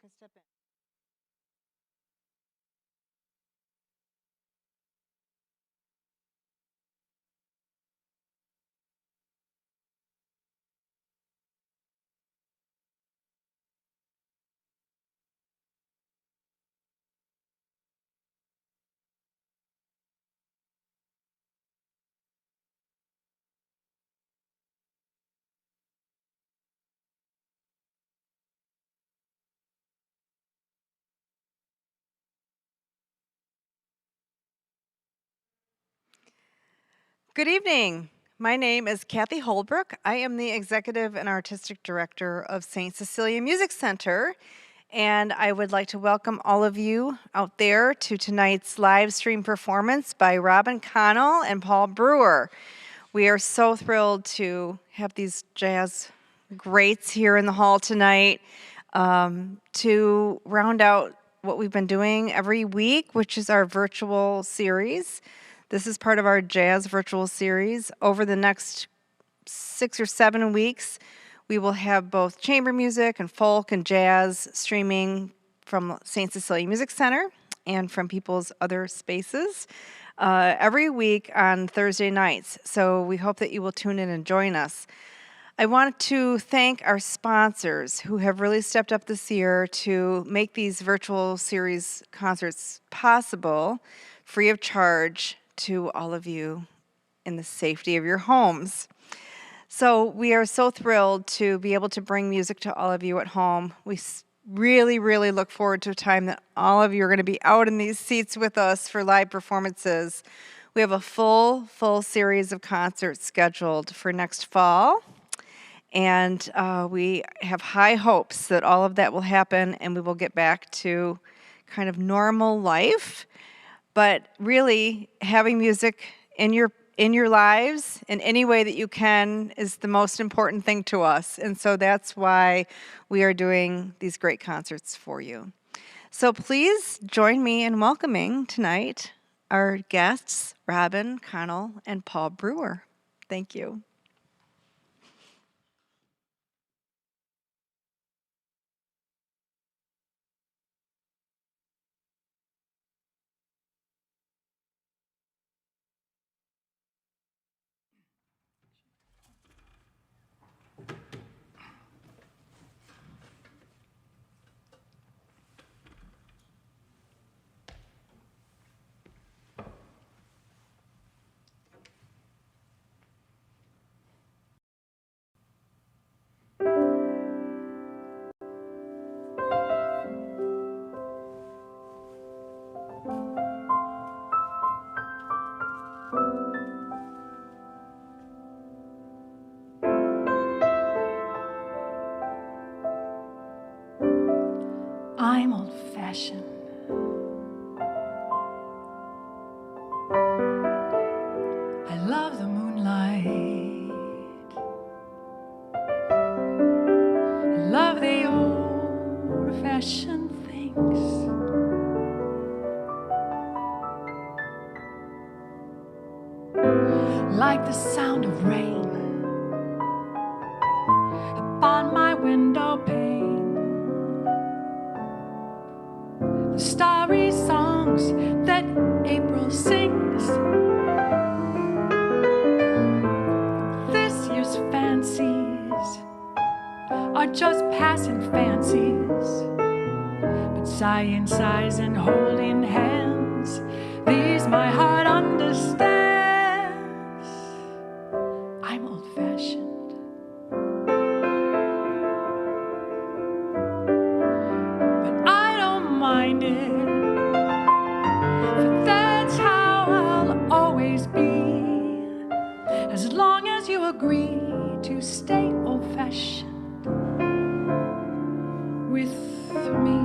can step in. Good evening. My name is Kathy Holbrook. I am the Executive and Artistic Director of St. Cecilia Music Center, and I would like to welcome all of you out there to tonight's live stream performance by Robin Connell and Paul Brewer. We are so thrilled to have these jazz greats here in the hall tonight to round out what we've been doing every week, which is our virtual series. This is part of our jazz virtual series. Over the next 6 or 7 weeks, we will have both chamber music and folk and jazz streaming from St. Cecilia Music Center and from people's other spaces every week on Thursday nights. So we hope that you will tune in and join us. I want to thank our sponsors who have really stepped up this year to make these virtual series concerts possible, free of charge, to all of you in the safety of your homes. So we are so thrilled to be able to bring music to all of you at home. We really, really look forward to a time that all of you are going to be out in these seats with us for live performances. We have a full series of concerts scheduled for next fall. And we have high hopes that all of that will happen and we will get back to kind of normal life. But really, having music in your lives in any way that you can is the most important thing to us. And so that's why we are doing these great concerts for you. So please join me in welcoming tonight our guests, Robin Connell and Paul Brewer. Thank you. I'm old-fashioned. I love the moonlight. I love the old-fashioned things. Like the sound of rain upon my window pane. The starry songs that April sings. This year's fancies are just passing fancies, but sighing sighs and holding hands, these my heart understands. I'm old-fashioned, but I don't mind it. As long as you agree to stay old-fashioned with me.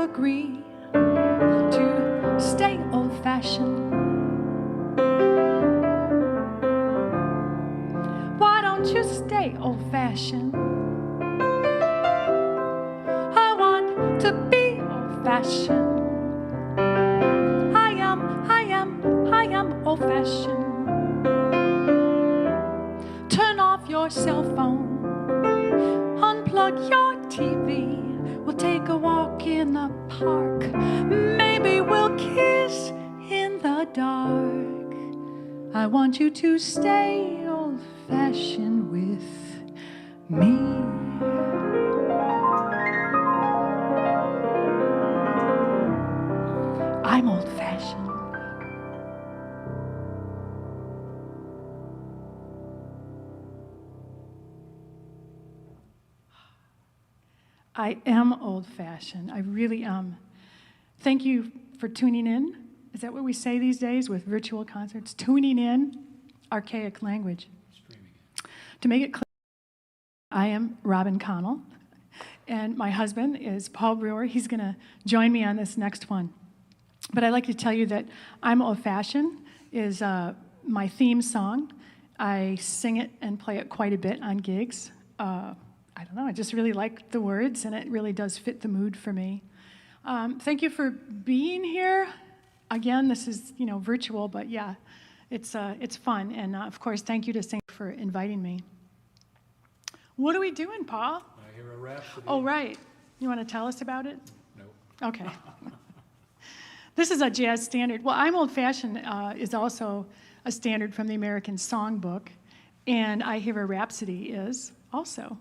agree to stay old-fashioned? Why don't you stay old-fashioned? I want to be old-fashioned. I am old-fashioned. Turn off your cell phone. Unplug your TV. We'll take a walk in the park. Maybe we'll kiss in the dark. I want you to stay old-fashioned with me. I'm old-fashioned. I am old-fashioned. I really am. Thank you for tuning in. Is that what we say these days with virtual concerts? Tuning in, archaic language. To make it clear, I am Robin Connell, and my husband is Paul Brewer. He's going to join me on this next one. But I'd like to tell you that I'm Old-Fashioned is my theme song. I sing it and play it quite a bit on gigs. I don't know, I just really like the words, and it really does fit the mood for me. Thank you for being here. Again, this is, virtual, but yeah, it's fun. And of course, thank you to St. for inviting me. What are we doing, Paul? I hear a rhapsody. Oh, right. You want to tell us about it? No. Okay. This is a jazz standard. Well, I'm Old-Fashioned is also a standard from the American Songbook, and I Hear a Rhapsody is also.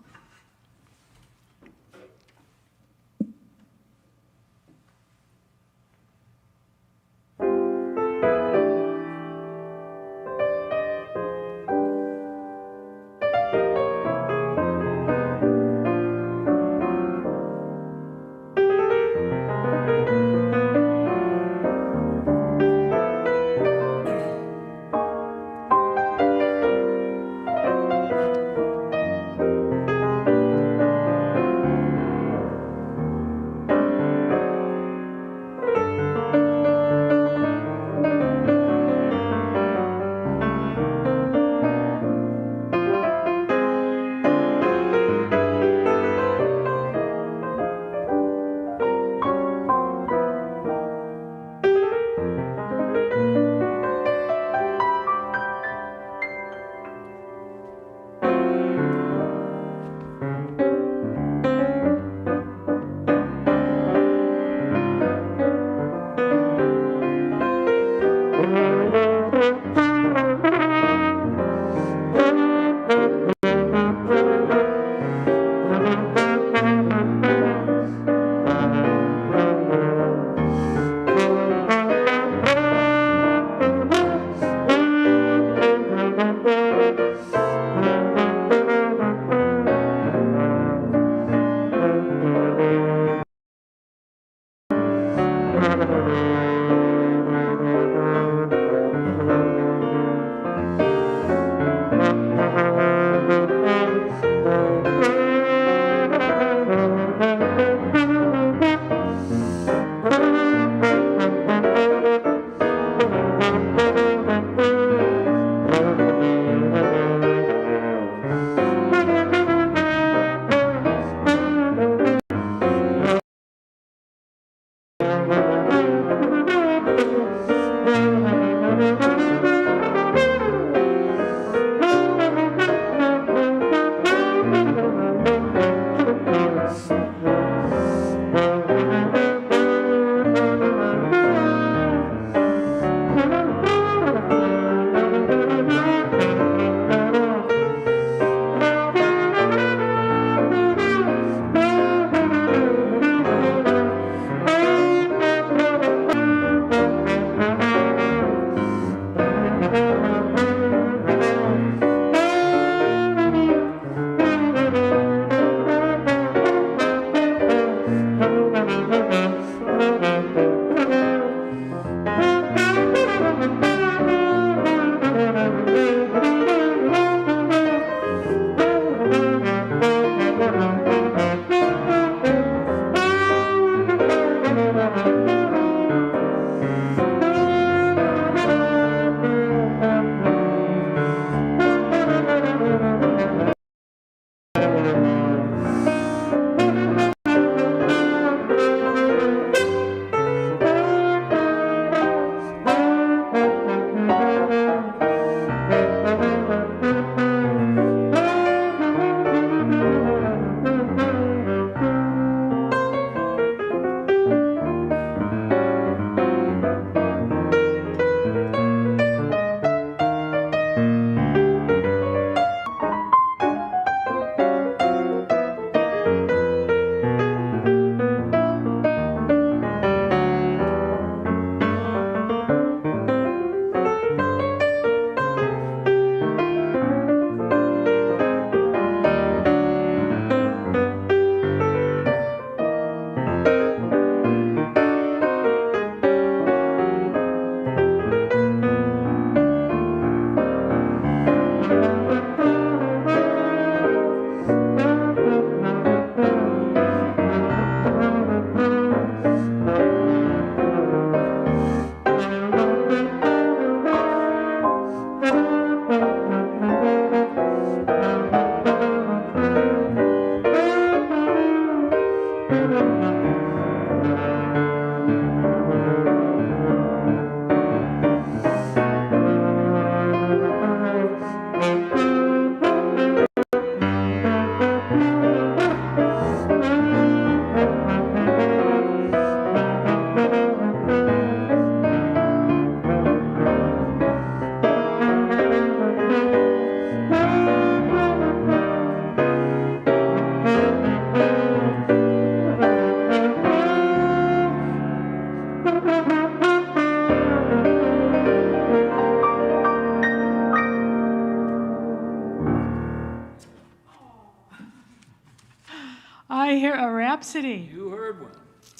I hear a rhapsody. You heard one.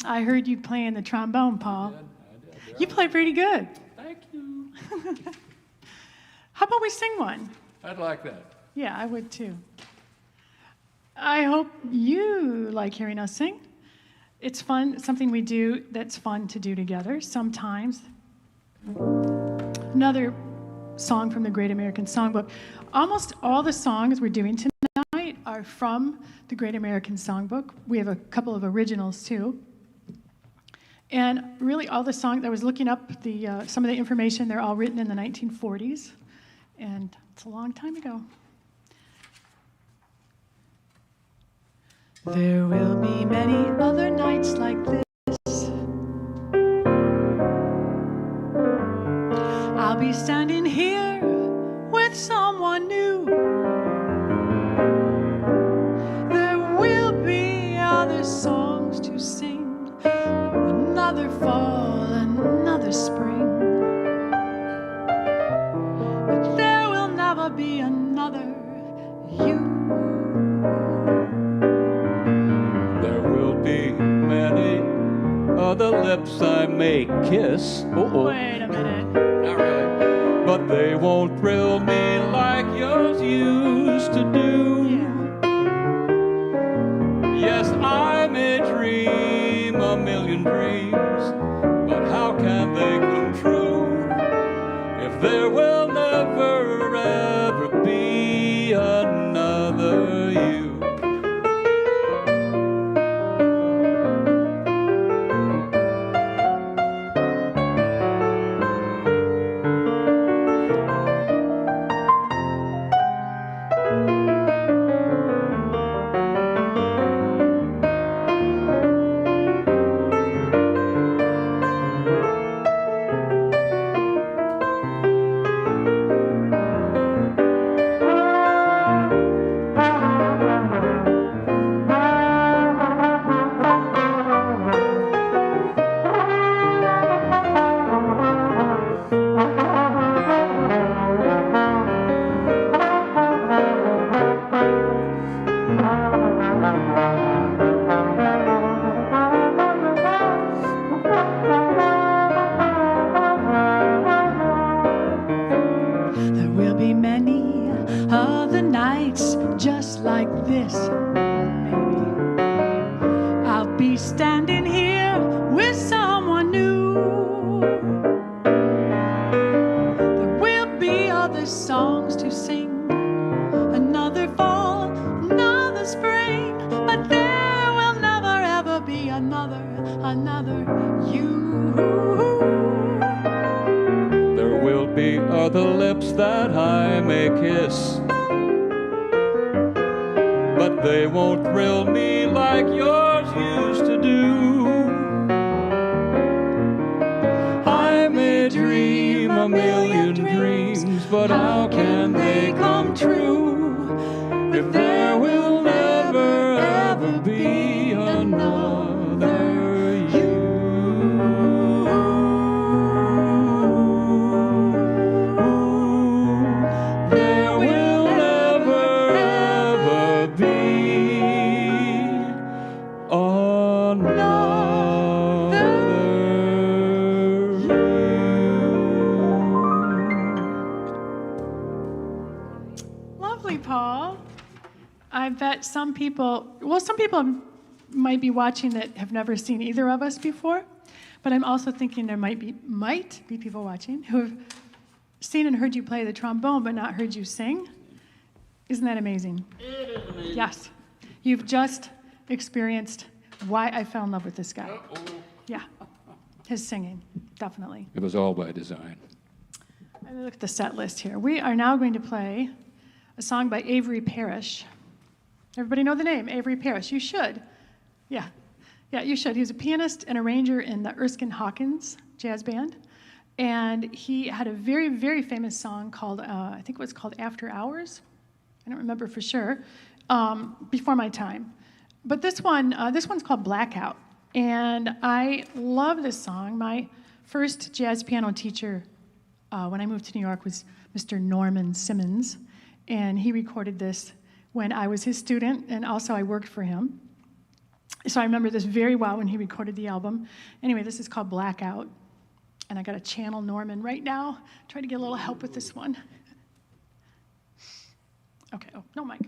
I heard you playing the trombone, Paul. I did. You play pretty good. Thank you. How about we sing one? I'd like that. Yeah, I would too. I hope you like hearing us sing. It's fun, something we do that's fun to do together sometimes. Another song from the Great American Songbook. Almost all the songs we're doing tonight are from the Great American Songbook. We have a couple of originals too. And really all the songs, I was looking up some of the information, they're all written in the 1940s. And it's a long time ago. There will be many other nights like this. I'll be standing here with someone new. There will be other songs to sing, another fall, another spring. But there will never be another you. There will be many other lips I may kiss. Wait a minute. Not really. But they won't thrill me like yours used to do. Yes, I may dream a million dreams, but how can they come true if there will never ever be another you? There will be many other nights just like this, maybe. I'll be standing here with someone new. There will be other songs to sing, another fall, another spring, but there will never ever be another you. There will be other lips that I may kiss, but they won't thrill me like yours used to do. I may dream a million dreams, but how can they come true if there will never ever be another you? There will never ever be another you. Lovely, Paul. I bet some people might be watching that have never seen either of us before, but I'm also thinking there might be people watching who have seen and heard you play the trombone but not heard you sing. Isn't that amazing? It is amazing. Yes. You've just experienced why I fell in love with this guy. Yeah. His singing, definitely. It was all by design. Let me look at the set list here. We are now going to play a song by Avery Parrish. Everybody know the name, Avery Parrish? You should. Yeah, you should. He was a pianist and arranger in the Erskine Hawkins jazz band. And he had a very, very famous song called, I think it was called After Hours. I don't remember for sure. Before my time. But this one's called Blackout. And I love this song. My first jazz piano teacher when I moved to New York was Mr. Norman Simmons. And he recorded this when I was his student, and also I worked for him. So I remember this very well when he recorded the album. Anyway, this is called Blackout, and I got to channel Norman right now. Try to get a little help with this one. Okay, oh, no mic.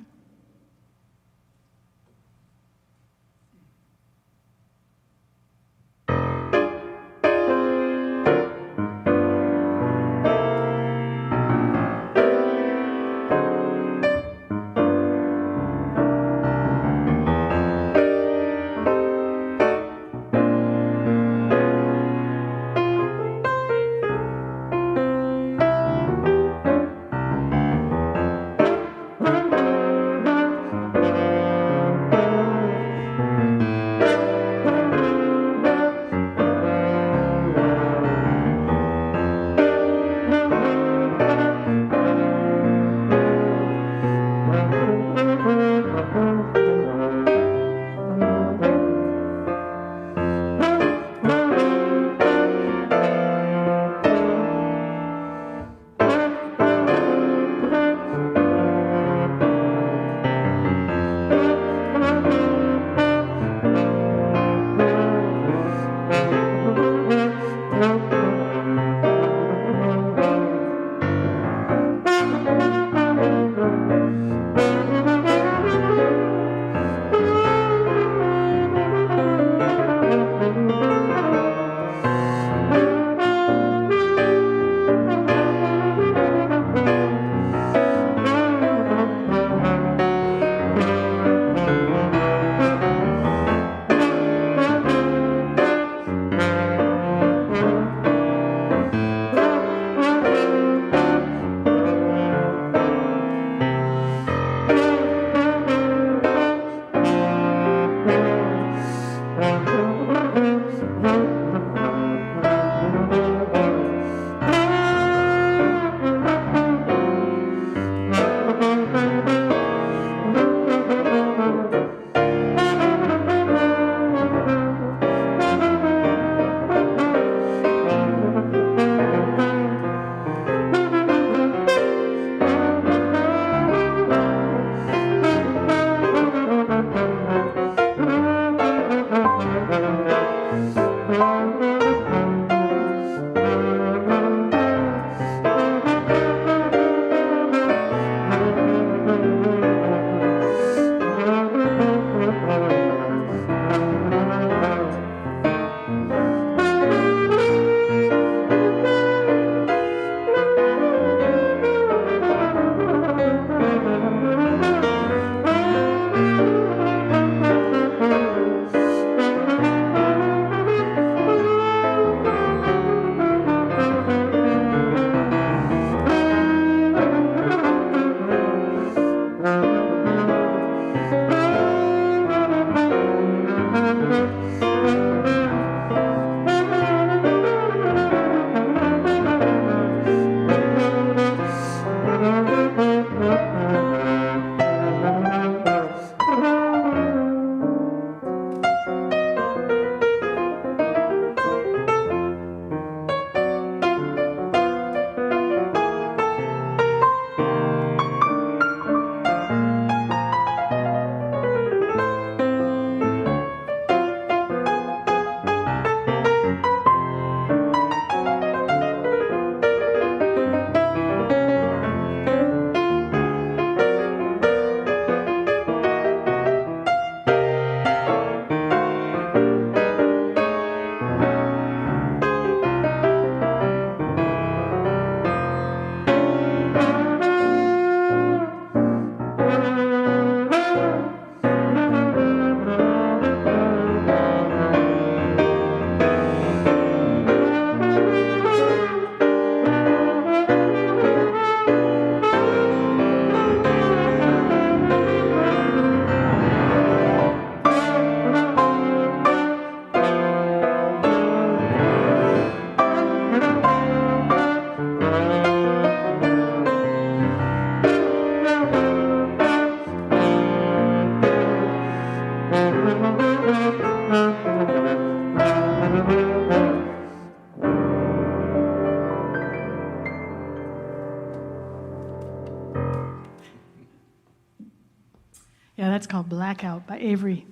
Blackout by Avery.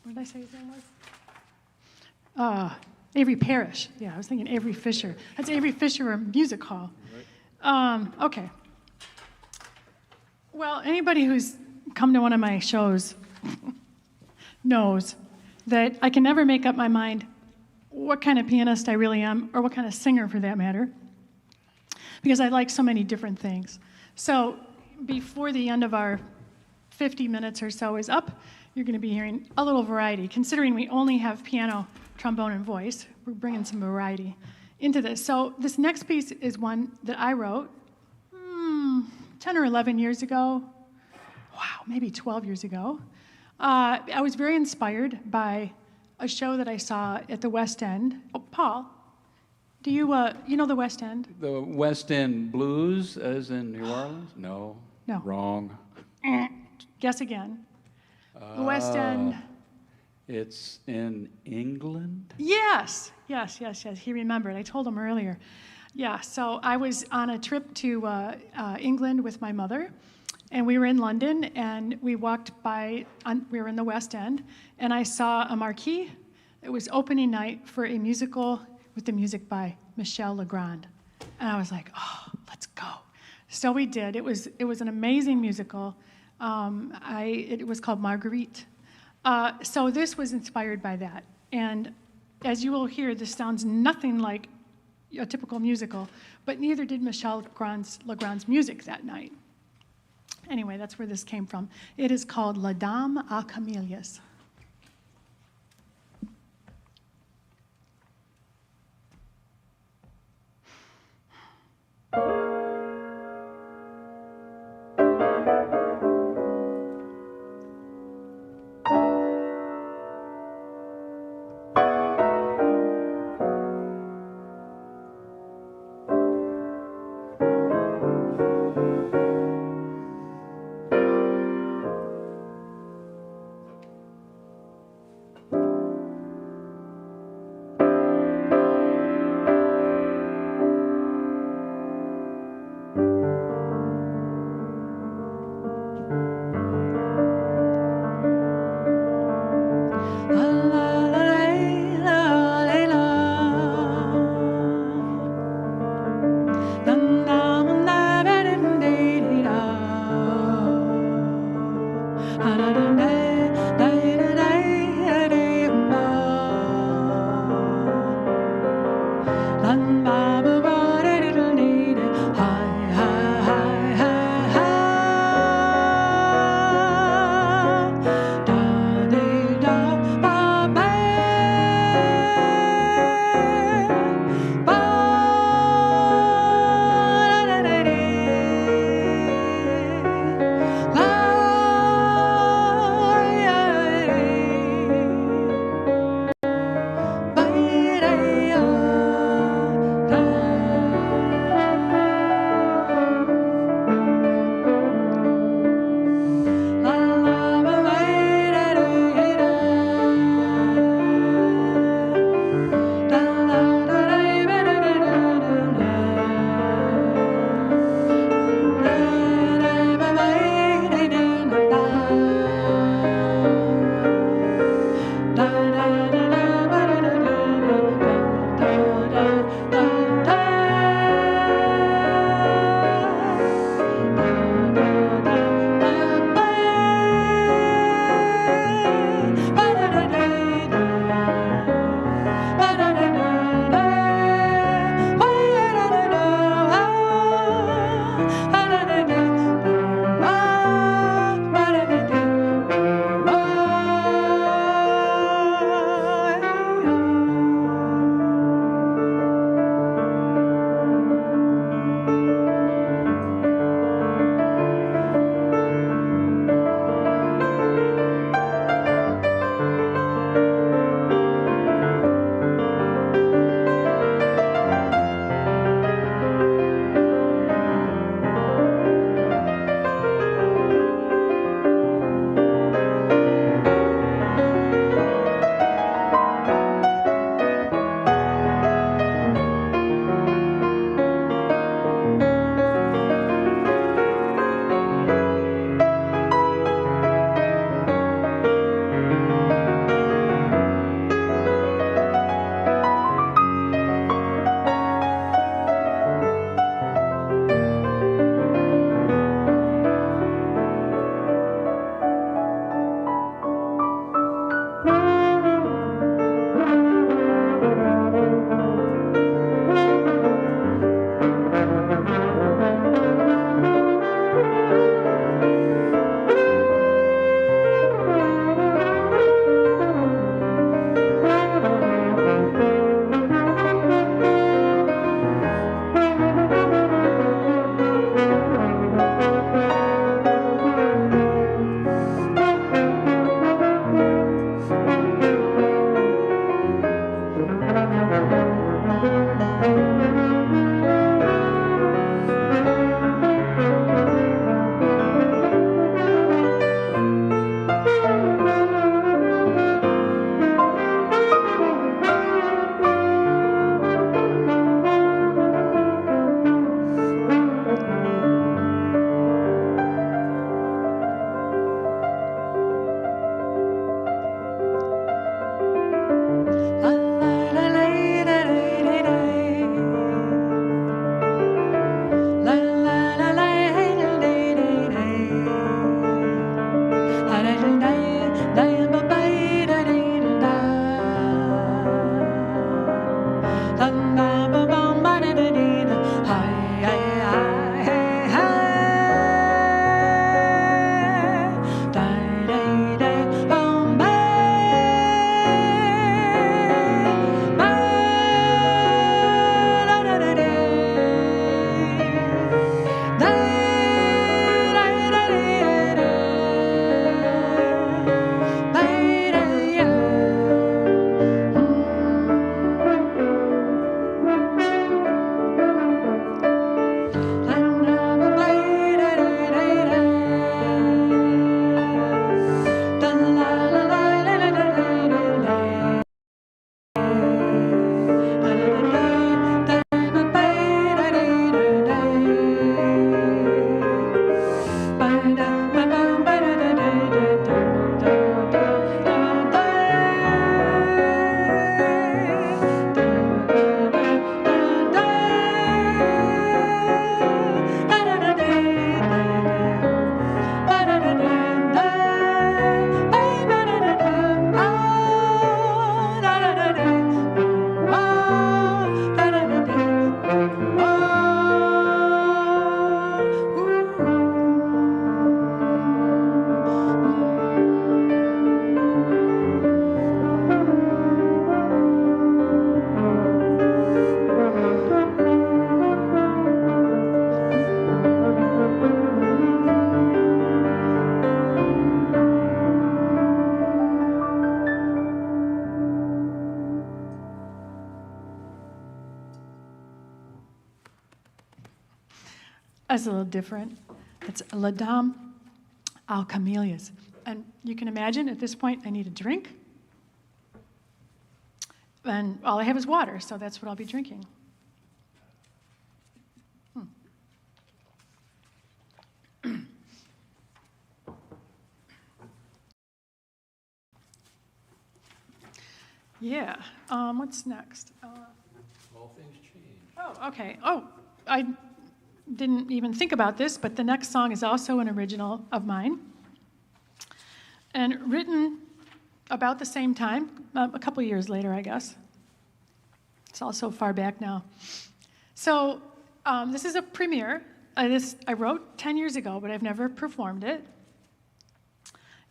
What did I say his name was? Avery Parrish. Yeah, I was thinking Avery Fisher. That's Avery Fisher or Music Hall. Okay. Well, anybody who's come to one of my shows knows that I can never make up my mind what kind of pianist I really am, or what kind of singer for that matter, because I like so many different things. So before the end of our 50 minutes or so is up, you're going to be hearing a little variety. Considering we only have piano, trombone, and voice, we're bringing some variety into this. So this next piece is one that I wrote 10 or 11 years ago. Wow, maybe 12 years ago. I was very inspired by a show that I saw at the West End. Oh, Paul, do you know the West End? The West End Blues, as in New Orleans? No. No. Wrong. Guess again. The West End. It's in England? Yes. He remembered. I told him earlier. Yeah, so I was on a trip to England with my mother, and we were in London, and we walked by, we were in the West End, and I saw a marquee. It was opening night for a musical with the music by Michel Legrand. And I was like, oh, let's go. So we did. It was an amazing musical. It was called Marguerite. So this was inspired by that. And as you will hear, this sounds nothing like a typical musical, but neither did Michel Legrand's music that night. Anyway, that's where this came from. It is called La Dame aux Camélias. That's a little different. It's La Dame aux Camellias. And you can imagine at this point I need a drink. And all I have is water, so that's what I'll be drinking. Yeah, what's next? All things change. Oh, okay. Oh, I didn't even think about this, but the next song is also an original of mine. And written about the same time, a couple years later, I guess. It's all so far back now. So this is a premiere. I wrote 10 years ago, but I've never performed it.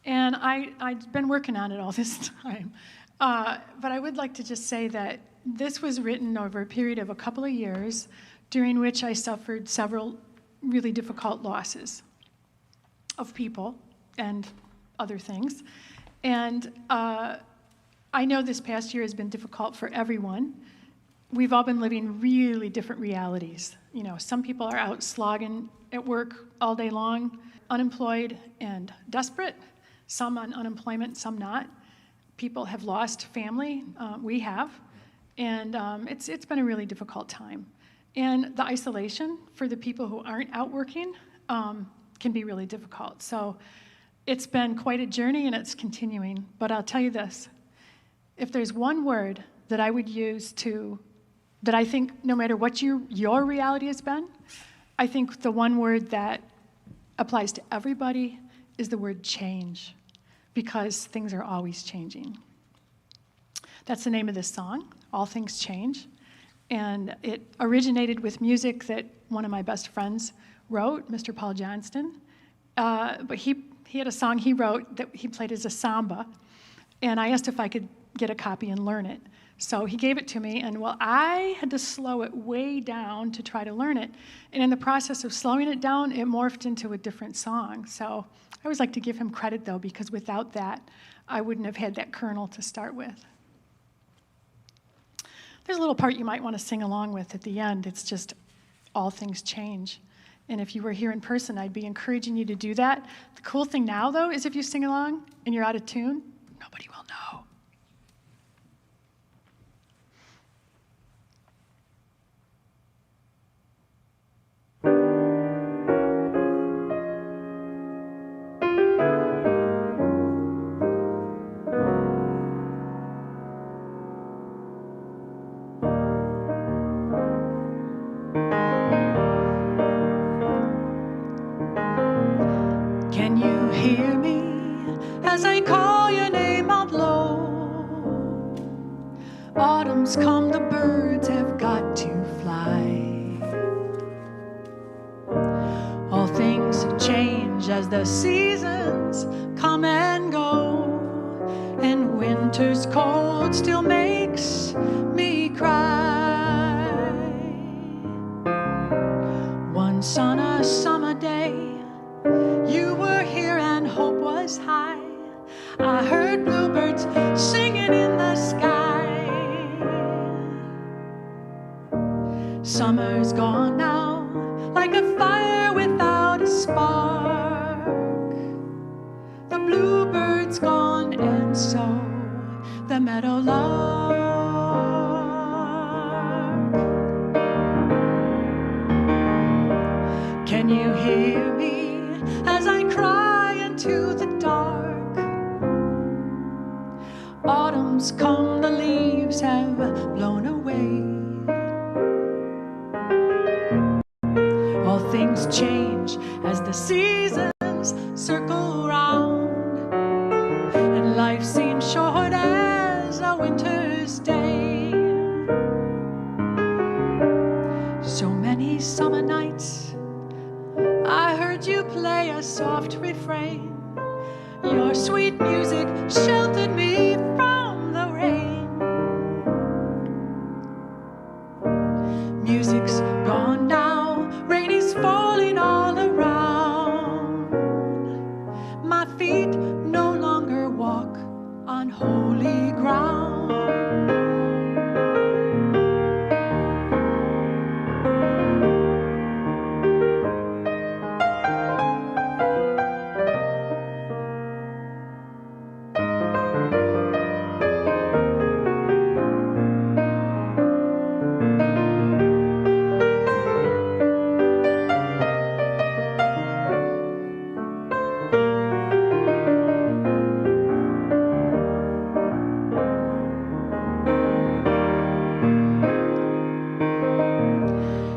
And I've been working on it all this time. But I would like to just say that this was written over a period of a couple of years during which I suffered several really difficult losses of people and other things. And I know this past year has been difficult for everyone. We've all been living really different realities. You know, some people are out slogging at work all day long, unemployed and desperate, some on unemployment, some not. People have lost family, we have, and it's been a really difficult time. And the isolation for the people who aren't out working can be really difficult. So it's been quite a journey and it's continuing. But I'll tell you this, if there's one word that I would use that I think no matter what your reality has been, I think the one word that applies to everybody is the word change, because things are always changing. That's the name of this song, All Things Change. And it originated with music that one of my best friends wrote, Mr. Paul Johnston. But he had a song he wrote that he played as a samba. And I asked if I could get a copy and learn it. So he gave it to me, and well, I had to slow it way down to try to learn it. And in the process of slowing it down, it morphed into a different song. So I always like to give him credit, though, because without that, I wouldn't have had that kernel to start with. There's a little part you might want to sing along with at the end. It's just, all things change. And if you were here in person, I'd be encouraging you to do that. The cool thing now, though, is if you sing along and you're out of tune, nobody will know. Can you hear me? autumn's come, the birds have got to fly. All things change as the seasons come and go, and winter's cold still makes me cry. Once on a summer day, you were here and hope was high. I heard bluebirds singing in the sky. Summer's gone now, like a fire without a spark. The bluebird's gone, and so the meadowlark. Can you hear me as I cry into the dark? Autumn's come, the leaves have blown away. All things change as the seasons circle round, and life seems short as a winter's day. So many summer nights I heard you play a soft refrain. Your sweet music sheltered me from the rain. Music's gone now, rain is falling all around. My feet no longer walk on holy ground.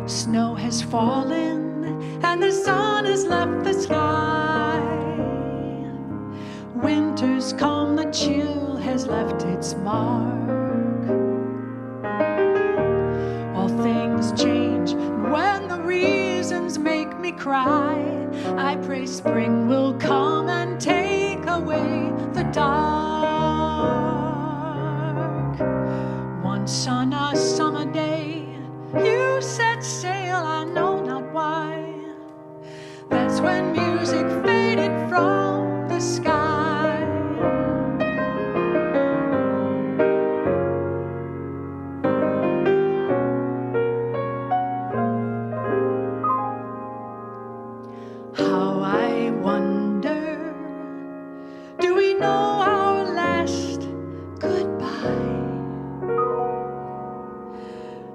Snow has fallen and the sun has left the sky. Winter's come, the chill has left its mark. All things change, and when the reasons make me cry, I pray spring will come and take away the dark. Once on a summer day, you set sail, I know not why. That's when music faded from the sky. How I wonder, do we know our last goodbye?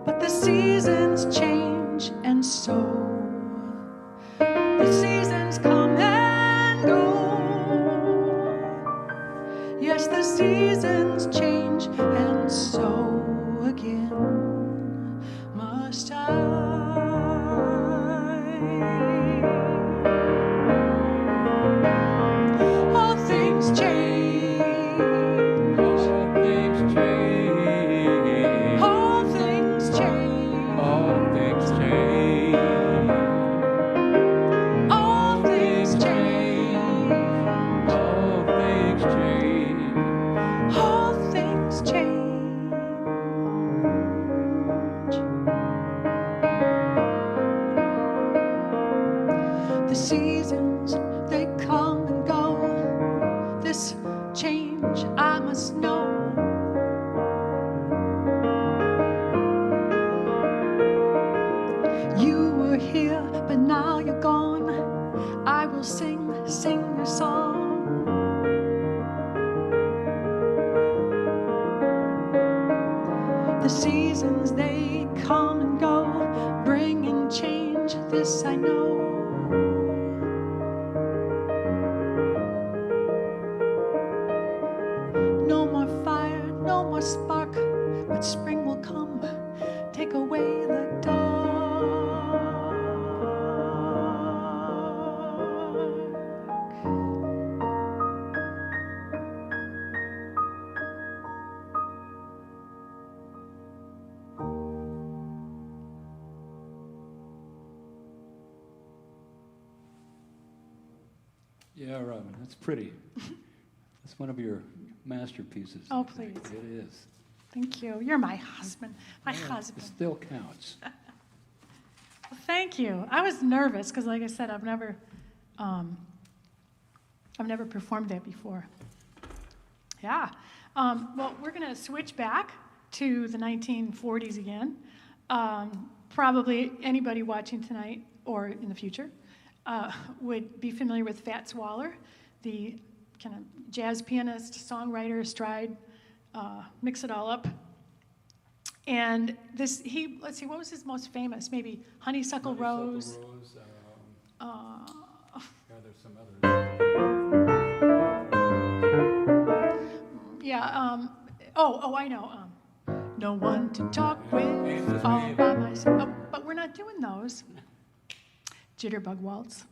But the seasons change, and so the seasons come and go. Yes, the seasons change, and so again must I. All things change. All things change. All things change. All things change. All things change. All things change. All things change. The seasons, they come and go. This change I must know. You were here, but now you're gone. I will sing your song. The seasons, they come and go, bringing change, this I know. No more fire, no more spark, but spring will come, take away the dark. Yeah, Robin, that's pretty. That's one of your masterpieces. Oh, I think. please. It is. Thank you. You're my husband. My It husband. still counts. Well, thank you. I was nervous because, like I said, I've never performed that before. Yeah. Well, we're going to switch back to the 1940s again. Probably anybody watching tonight or in the future would be familiar with Fats Waller, the kind of jazz pianist, songwriter, stride, mix it all up. And let's see, what was his most famous? Maybe Honeysuckle Rose. Yeah, there's some others. Yeah. I know. No one to talk with, all by myself. Oh, but we're not doing those. Jitterbug Waltz.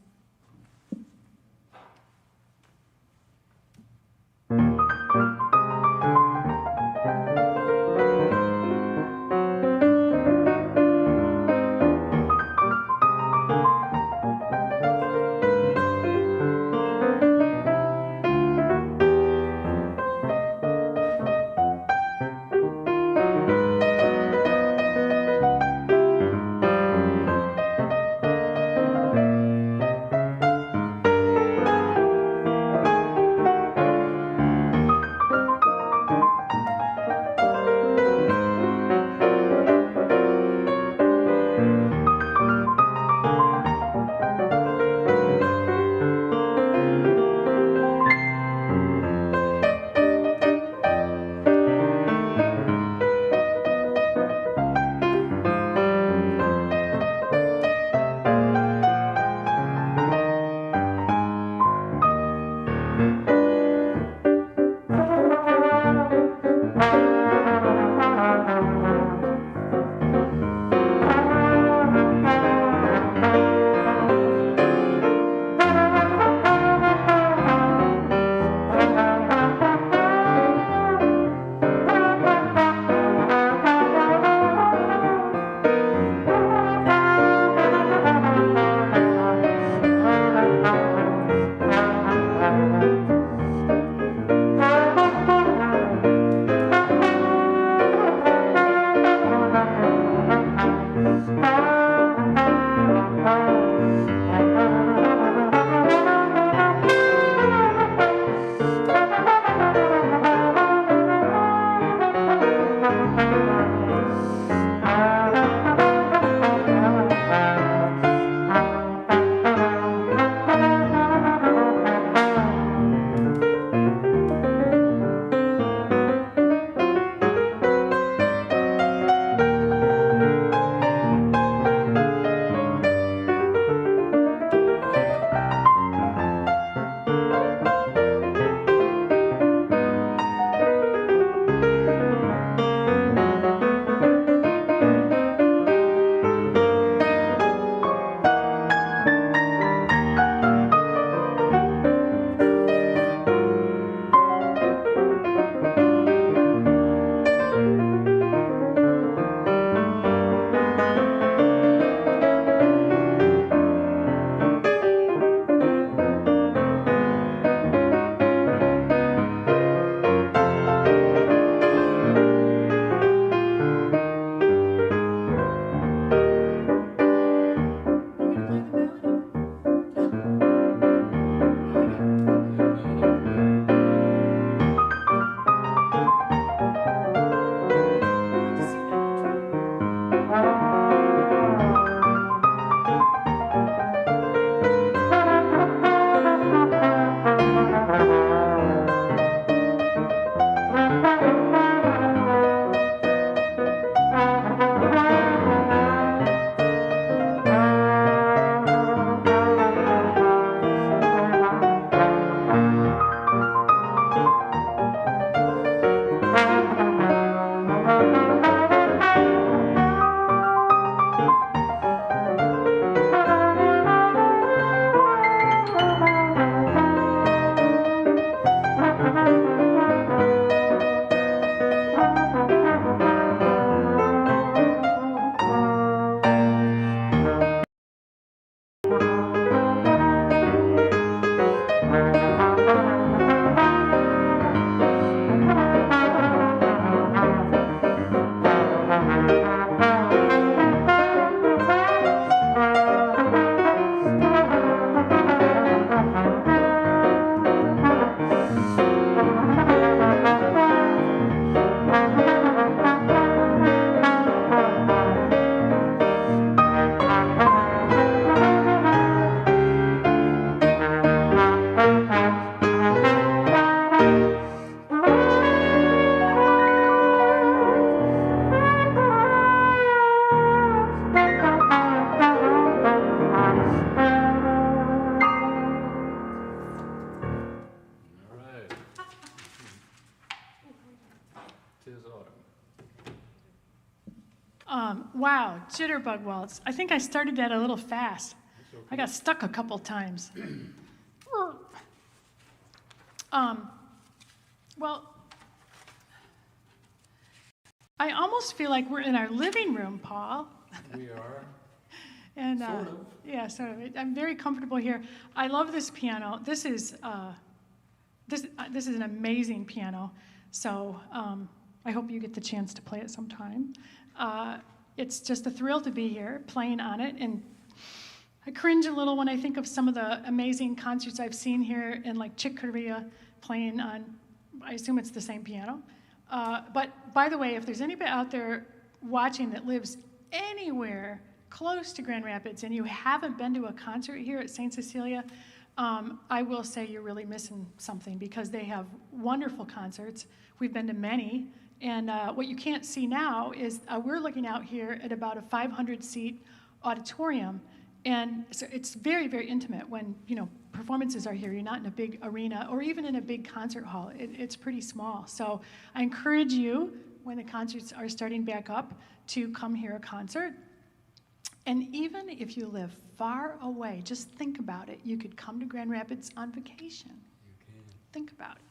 Wow, Jitterbug Waltz. I think I started that a little fast. I got stuck a couple times. Well, I almost feel like we're in our living room, Paul. We are. And Sort of. yeah, sort of. I'm very comfortable here. I love this piano. This is an amazing piano. So I hope you get the chance to play it sometime. It's just a thrill to be here playing on it, and I cringe a little when I think of some of the amazing concerts I've seen here in like Chick Corea playing on, I assume it's the same piano. But by the way, if there's anybody out there watching that lives anywhere close to Grand Rapids and you haven't been to a concert here at St. Cecilia, I will say you're really missing something because they have wonderful concerts. We've been to many. And what you can't see now is we're looking out here at about a 500-seat auditorium. And so it's very, very intimate when, performances are here. You're not in a big arena or even in a big concert hall. It's pretty small. So I encourage you, when the concerts are starting back up, to come hear a concert. And even if you live far away, just think about it. You could come to Grand Rapids on vacation. You can. Think about it.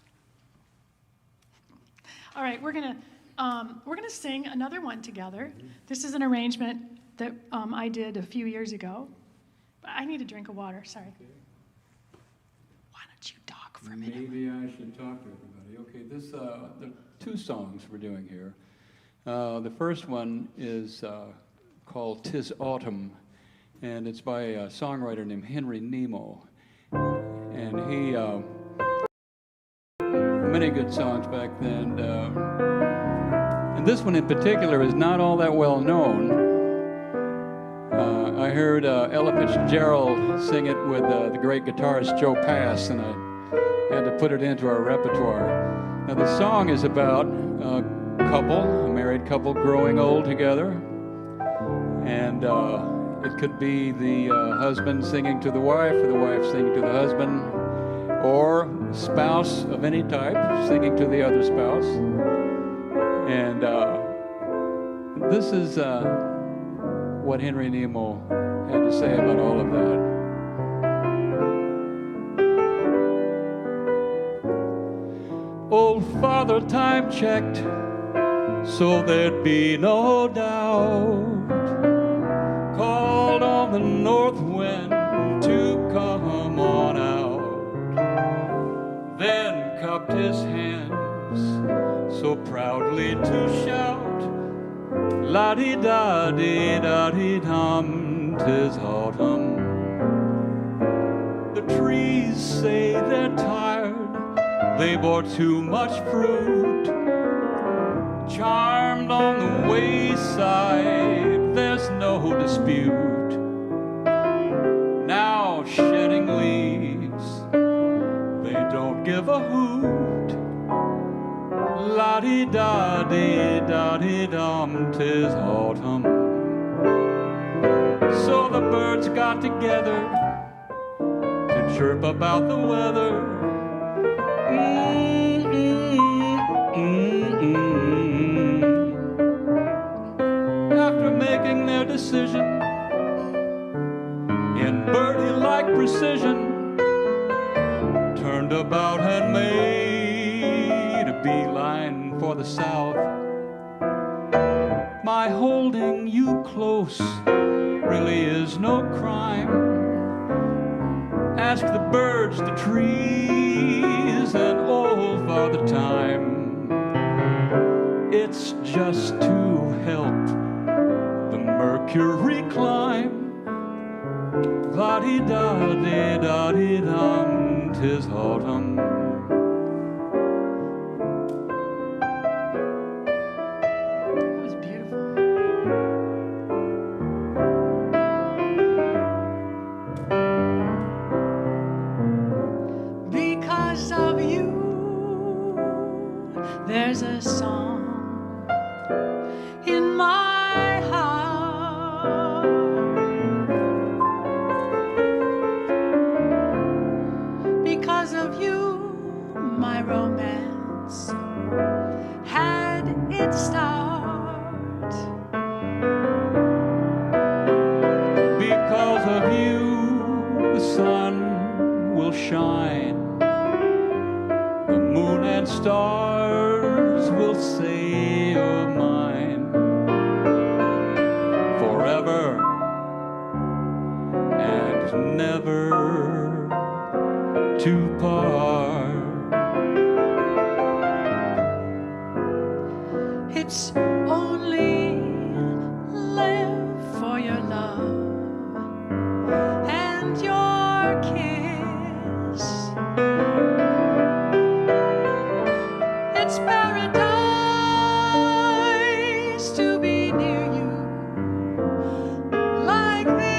All right, we're gonna sing another one together. This is an arrangement that I did a few years ago. I need a drink of water. Sorry. Okay. Why don't you talk for a minute? Maybe I should talk to everybody. Okay, there are two songs we're doing here. The first one is called "'Tis Autumn," and it's by a songwriter named Henry Nemo. And he many good songs back then. And this one in particular is not all that well known. I heard Ella Fitzgerald sing it with the great guitarist Joe Pass, and I had to put it into our repertoire. Now, the song is about a married couple growing old together. And it could be the husband singing to the wife, or the wife singing to the husband, or spouse of any type singing to the other spouse. And this is what Henry Nemo had to say about all of that. Old Father Time checked, so there'd be no doubt. Called on the north wind to come on out. Then cupped his hands so proudly to shout, la-di-da-di-da-di-dum, 'tis autumn. The trees say they're tired, they bore too much fruit. Charmed on the wayside, there's no dispute. Now shedding leaves, they don't give a hoot. La-di-da-di-da-di-dum, 'tis autumn. So the birds got together to chirp about the weather. After making their decision in birdie-like precision, turned about and made a beeline for the south. My holding you close really is no crime. Ask the birds, the trees, and old Father Time. It's just to help the mercury climb. La-di-da-di-da-di-dum, 'tis autumn. That was beautiful. Because of you, there's a song in my heart. Because of you, my romance had its start. and stars will say you're mine forever and never to part. It's only live for your love and your kiss. It's paradise to be near you like this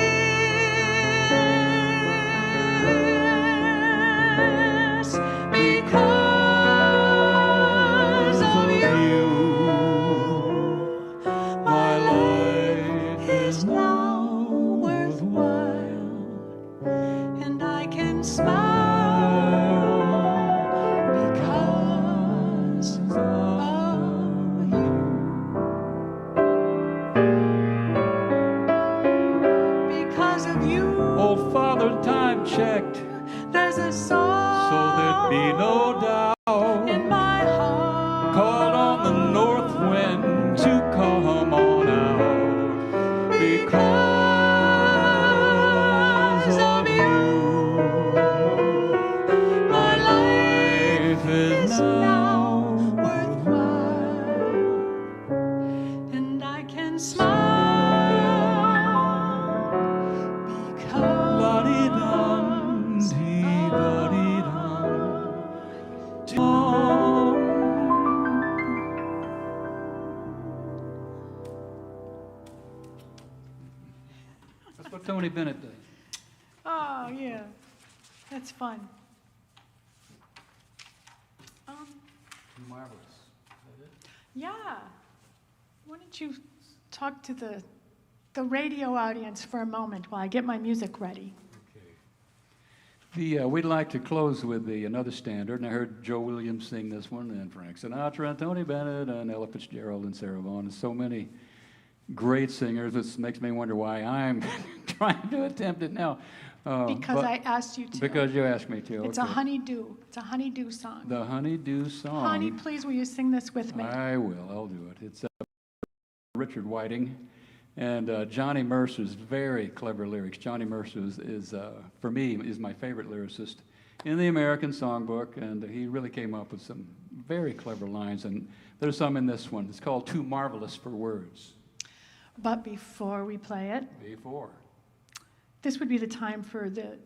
because of you. My life Is now worthwhile, and I can smile because of you. Because of you, old Father Time checked, there's a song so there'd be no doubt. in my heart. Called on the north wind to come on out because of you. My life is is now worthwhile, and I can smile because La-dee-dum, dee-da-dee-dum. That's what Tony Bennett does. Oh, yeah. That's fun. Marvelous. Yeah. Why don't you talk to the radio audience for a moment while I get my music ready? We'd like to close with another standard, and I heard Joe Williams sing this one, and Frank Sinatra, and Tony Bennett, and Ella Fitzgerald, and Sarah Vaughan, and so many great singers. This makes me wonder why I'm trying to attempt it now. Because but- I asked you to. Because you asked me to. It's a okay. honeydew. It's a honeydew song. The Honeydew Song. Honey, please, will you sing this with me? I will. I'll do it. It's Richard Whiting and Johnny Mercer's very clever lyrics. Johnny Mercer is for me, is my favorite lyricist in the American Songbook, and he really came up with some very clever lines, and there's some in this one. It's called Too Marvelous for Words. But before we play it, Before. this would be the time for the,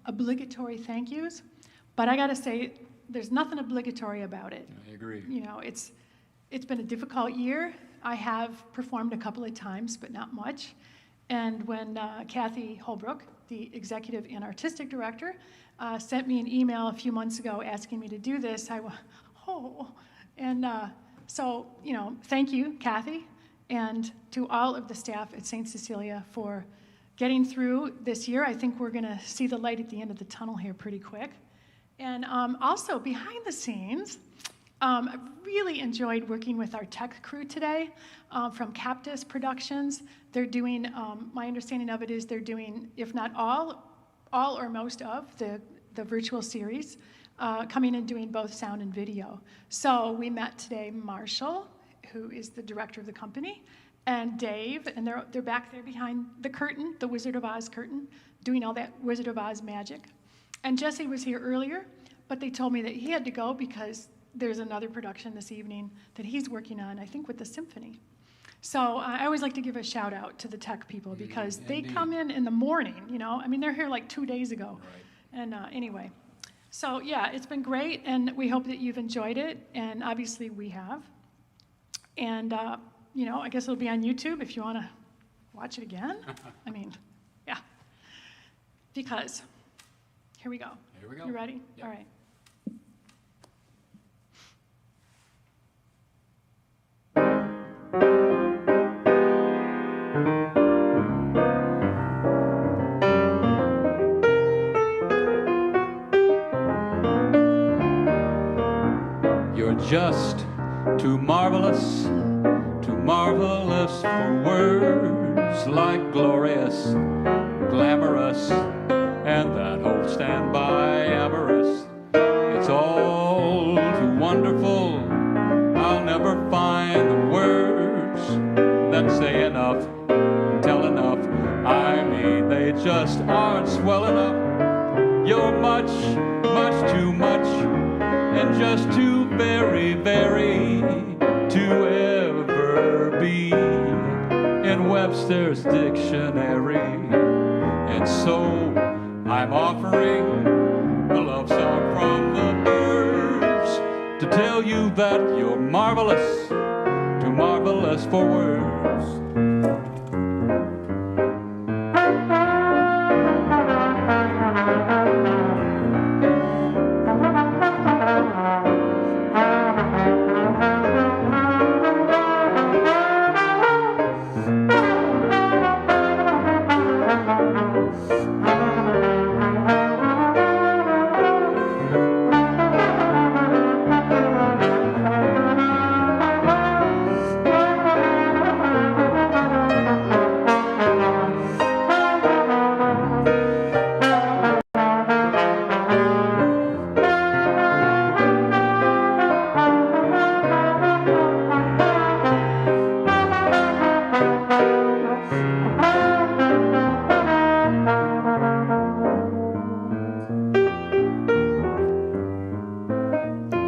obligatory thank yous. But I got to say, there's nothing obligatory about it. I agree. It's been a difficult year. I have performed a couple of times, but not much. And when Kathy Holbrook, the executive and artistic director, sent me an email a few months ago asking me to do this, I went, oh. And so, thank you, Kathy, and to all of the staff at St. Cecilia for getting through this year. I think we're going to see the light at the end of the tunnel here pretty quick. And also, behind the scenes, I really enjoyed working with our tech crew today from Cactus Productions. They're doing, my understanding of it is they're doing, if not all or most of the virtual series, coming and doing both sound and video. So we met today Marshall, who is the director of the company, and Dave, and they're back there behind the curtain, the Wizard of Oz curtain, doing all that Wizard of Oz magic. And Jesse was here earlier, but they told me that he had to go because there's another production this evening that he's working on, I think with the symphony. So I always like to give a shout out to the tech people because they come in the morning, they're here like 2 days ago. Right. And anyway, so yeah, it's been great, and we hope that you've enjoyed it, and obviously we have. And, I guess it'll be on YouTube if you want to watch it again. Yeah. Because, here we go. Here we go. You ready? Yep. All right. You're just too marvelous for words, like glorious, glamorous, and that whole standby amorous. It's all too wonderful. I'll never find the words that say enough, tell enough. I mean, they just aren't swell enough. You're much, much too much, and just too very, very to ever be in Webster's dictionary. And so I'm offering a love song from the birds to tell you that you're marvelous, too marvelous for words.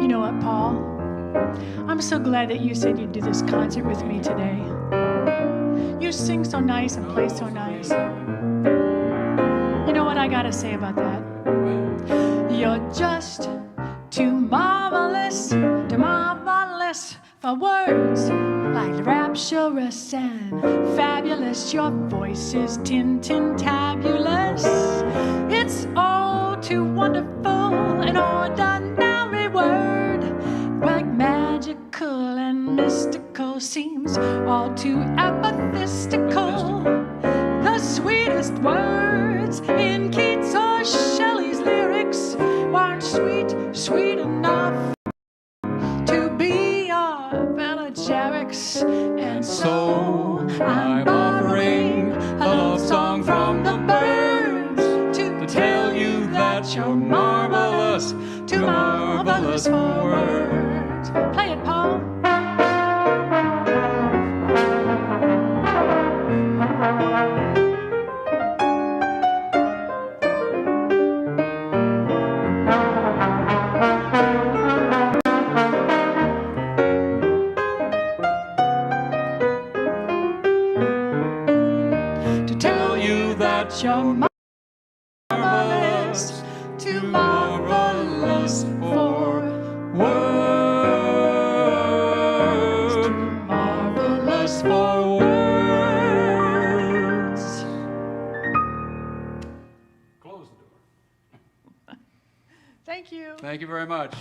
You know what, Paul? I'm so glad that you said you'd do this concert with me today. You sing so nice and play so nice. You know what I gotta say about that? You're just too marvelous for words. Like rapturous and fabulous, your voice is tintintabulous. It's all too wonderful, an ordinary word, like magical and mystical, seems all too apathistical. The sweetest words in Keats or Shelley's lyrics aren't sweet, sweet enough to be your panegyrics. And so I'm offering a love song from the birds to tell you that you're marvelous, too marvelous for words. Play it, Paul. To tell you that you're marvelous, too marvelous for words, too marvelous for words. Close the door. Thank you. Thank you very much.